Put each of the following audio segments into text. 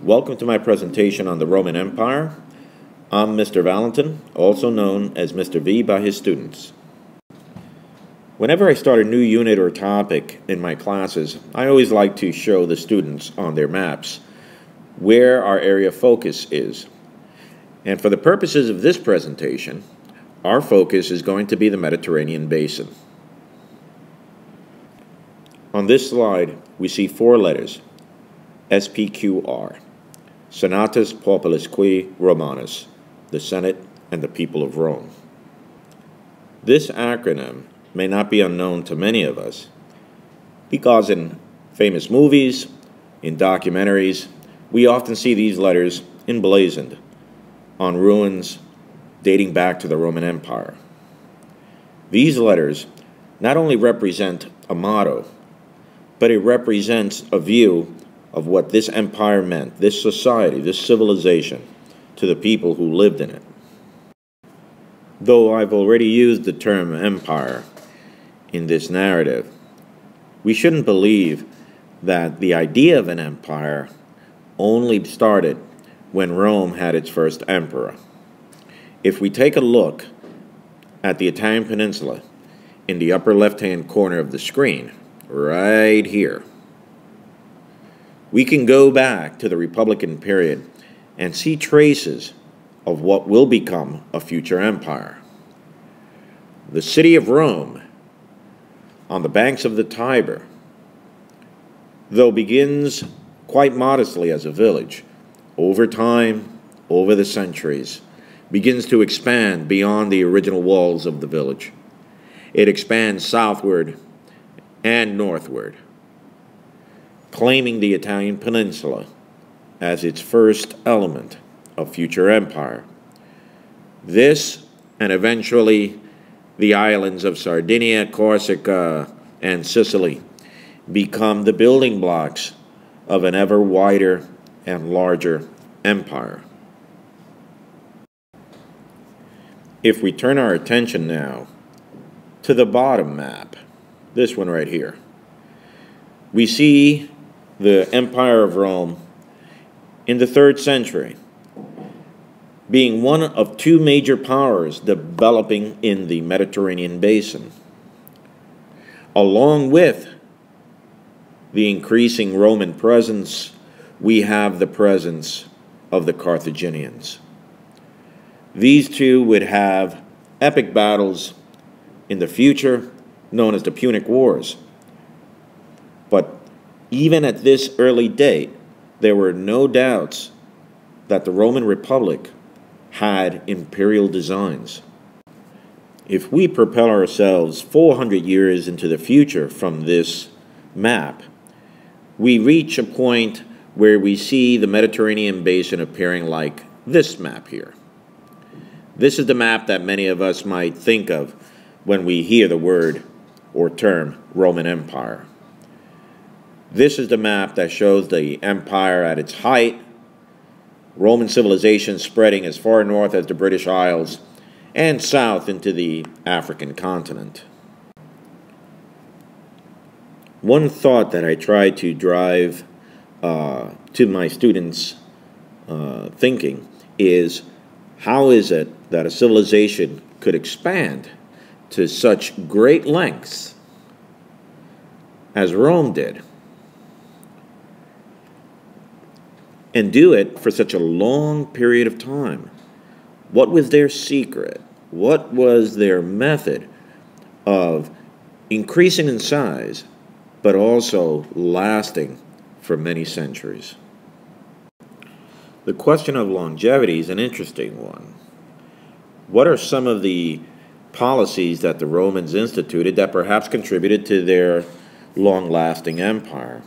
Welcome to my presentation on the Roman Empire. I'm Mr. Valentin, also known as Mr. V by his students. Whenever I start a new unit or topic in my classes, I always like to show the students on their maps where our area of focus is. And for the purposes of this presentation, our focus is going to be the Mediterranean basin. On this slide, we see four letters, SPQR, Senatus Populusque Romanus, the Senate and the people of Rome. This acronym may not be unknown to many of us because in famous movies, in documentaries, we often see these letters emblazoned on ruins dating back to the Roman Empire. These letters not only represent a motto, but it represents a view of what this empire meant, this society, this civilization, to the people who lived in it. Though I've already used the term empire in this narrative, we shouldn't believe that the idea of an empire only started when Rome had its first emperor. If we take a look at the Italian peninsula in the upper left-hand corner of the screen, right here, we can go back to the Republican period and see traces of what will become a future empire. The city of Rome, on the banks of the Tiber, though begins quite modestly as a village, over time, over the centuries, begins to expand beyond the original walls of the village. It expands southward and northward, claiming the Italian peninsula as its first element of future empire. This, and eventually the islands of Sardinia, Corsica, and Sicily, become the building blocks of an ever wider and larger empire. If we turn our attention now to the bottom map, this one right here, we see the Empire of Rome in the 3rd century being one of two major powers developing in the Mediterranean basin. Along with the increasing Roman presence, we have the presence of the Carthaginians. These two would have epic battles in the future known as the Punic Wars. But even at this early date, there were no doubts that the Roman Republic had imperial designs. If we propel ourselves 400 years into the future from this map, we reach a point where we see the Mediterranean basin appearing like this map here. This is the map that many of us might think of when we hear the word or term Roman Empire. This is the map that shows the empire at its height, Roman civilization spreading as far north as the British Isles and south into the African continent. One thought that I try to drive to my students' thinking is, how is it that a civilization could expand to such great lengths as Rome did, and do it for such a long period of time? What was their secret? What was their method of increasing in size, but also lasting for many centuries? The question of longevity is an interesting one. What are some of the policies that the Romans instituted that perhaps contributed to their long-lasting empire?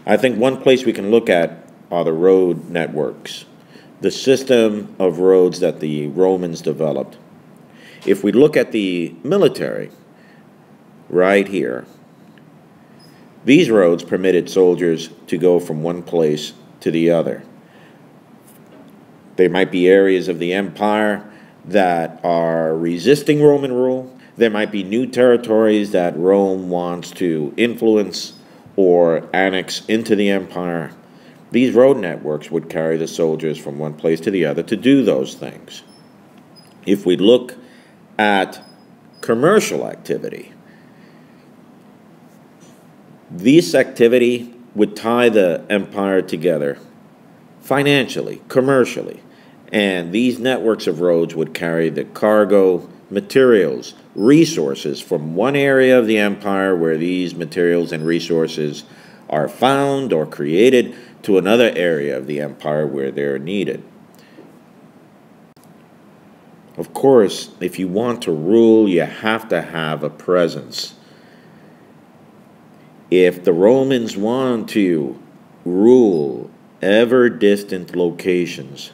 I think one place we can look at are the road networks, the system of roads that the Romans developed. If we look at the military, right here, these roads permitted soldiers to go from one place to the other. There might be areas of the empire that are resisting Roman rule. There might be new territories that Rome wants to influence or annex into the empire. These road networks would carry the soldiers from one place to the other to do those things. If we look at commercial activity, this activity would tie the empire together financially, commercially, and these networks of roads would carry the cargo, materials, resources from one area of the empire where these materials and resources are found or created to another area of the empire where they're needed. Of course, if you want to rule, you have to have a presence. If the Romans want to rule ever distant locations,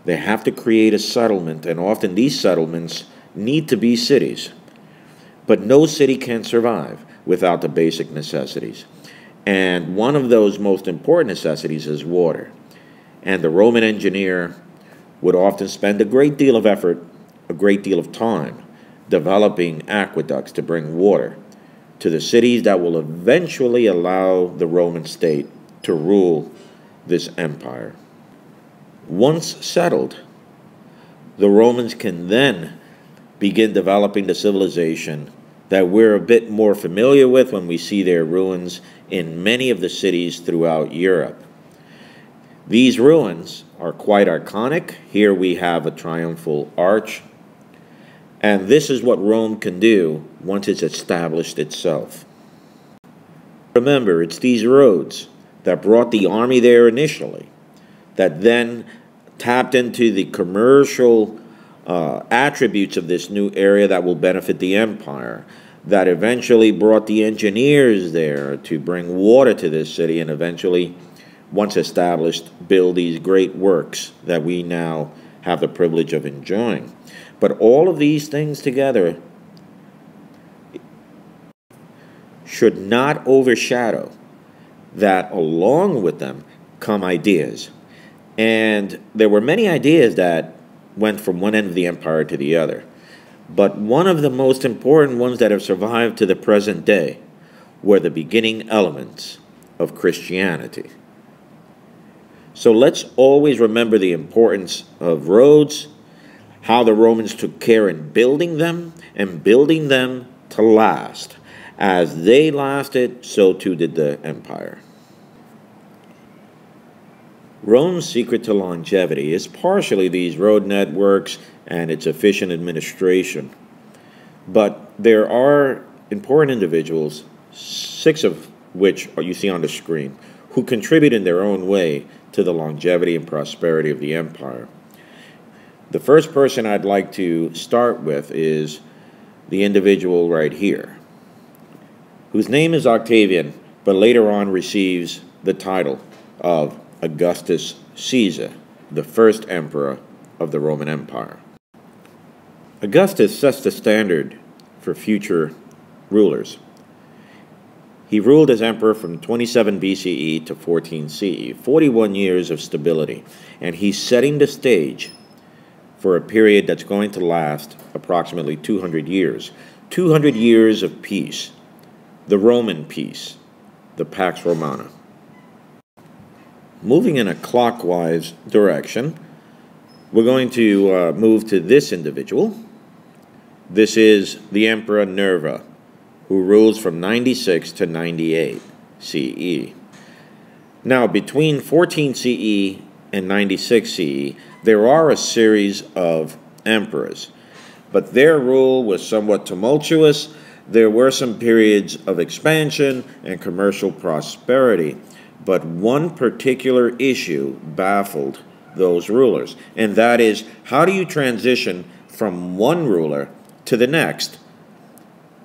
they have to create a settlement, and often these settlements need to be cities. But no city can survive without the basic necessities. And one of those most important necessities is water. And the Roman engineer would often spend a great deal of effort, a great deal of time, developing aqueducts to bring water to the cities that will eventually allow the Roman state to rule this empire. Once settled, the Romans can then begin developing the civilization that we're a bit more familiar with when we see their ruins in many of the cities throughout Europe. These ruins are quite iconic. Here we have a triumphal arch, and this is what Rome can do once it's established itself. Remember, it's these roads that brought the army there initially, that then tapped into the commercial attributes of this new area that will benefit the empire, that eventually brought the engineers there to bring water to this city, and eventually, once established, build these great works that we now have the privilege of enjoying. But all of these things together should not overshadow that along with them come ideas. And there were many ideas that went from one end of the empire to the other. But one of the most important ones that have survived to the present day were the beginning elements of Christianity. So let's always remember the importance of roads, how the Romans took care in building them, and building them to last. As they lasted, so too did the empire. Rome's secret to longevity is partially these road networks and its efficient administration. But there are important individuals, 6 of which you see on the screen, who contribute in their own way to the longevity and prosperity of the empire. The first person I'd like to start with is the individual right here, whose name is Octavian, but later on receives the title of Augustus Caesar, the first emperor of the Roman Empire. Augustus sets the standard for future rulers. He ruled as emperor from 27 BCE to 14 CE, 41 years of stability, and he's setting the stage for a period that's going to last approximately 200 years. 200 years of peace, the Roman peace, the Pax Romana. Moving in a clockwise direction, we're going to move to this individual. This is the Emperor Nerva, who rules from 96 to 98 CE. Now, between 14 CE and 96 CE, there are a series of emperors, but their rule was somewhat tumultuous. There were some periods of expansion and commercial prosperity, but one particular issue baffled those rulers, and that is, how do you transition from one ruler to the next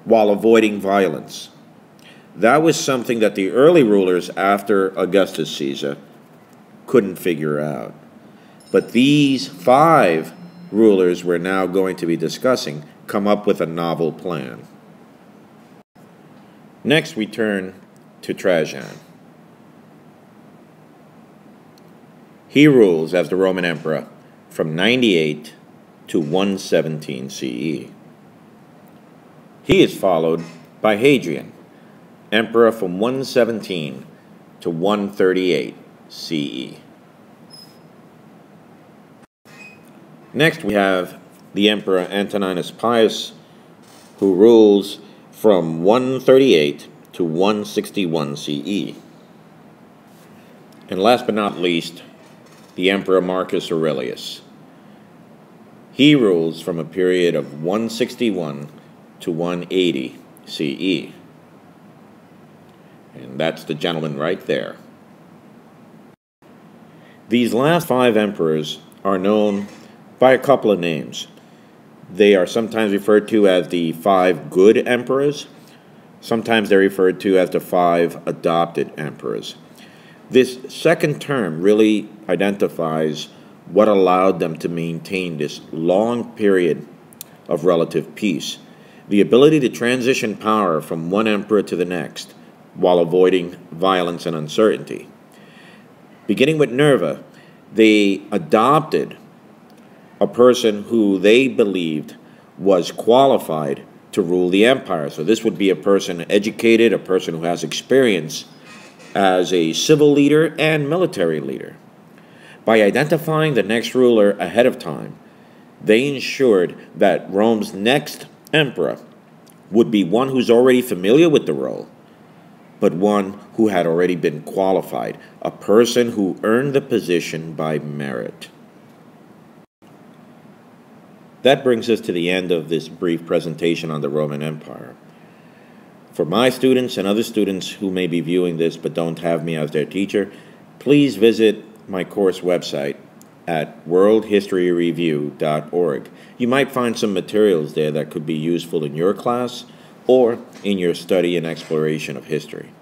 while avoiding violence? That was something that the early rulers after Augustus Caesar couldn't figure out. But these 5 rulers we're now going to be discussing come up with a novel plan. Next, we turn to Trajan. He rules as the Roman emperor from 98 to 117 CE. He is followed by Hadrian, emperor from 117 to 138 CE. Next we have the Emperor Antoninus Pius, who rules from 138 to 161 CE. And last but not least, the Emperor Marcus Aurelius. He rules from a period of 161 to 180 CE. And that's the gentleman right there. These last 5 emperors are known by a couple of names. They are sometimes referred to as the 5 good emperors. Sometimes they're referred to as the 5 adopted emperors. This second term really identifies what allowed them to maintain this long period of relative peace. The ability to transition power from one emperor to the next while avoiding violence and uncertainty. Beginning with Nerva, they adopted a person who they believed was qualified to rule the empire. So this would be a person educated, a person who has experience as a civil leader and military leader. By identifying the next ruler ahead of time, they ensured that Rome's next emperor would be one who's already familiar with the role, but one who had already been qualified, a person who earned the position by merit. That brings us to the end of this brief presentation on the Roman Empire. For my students and other students who may be viewing this but don't have me as their teacher, please visit my course website at worldhistoryreview.org. You might find some materials there that could be useful in your class or in your study and exploration of history.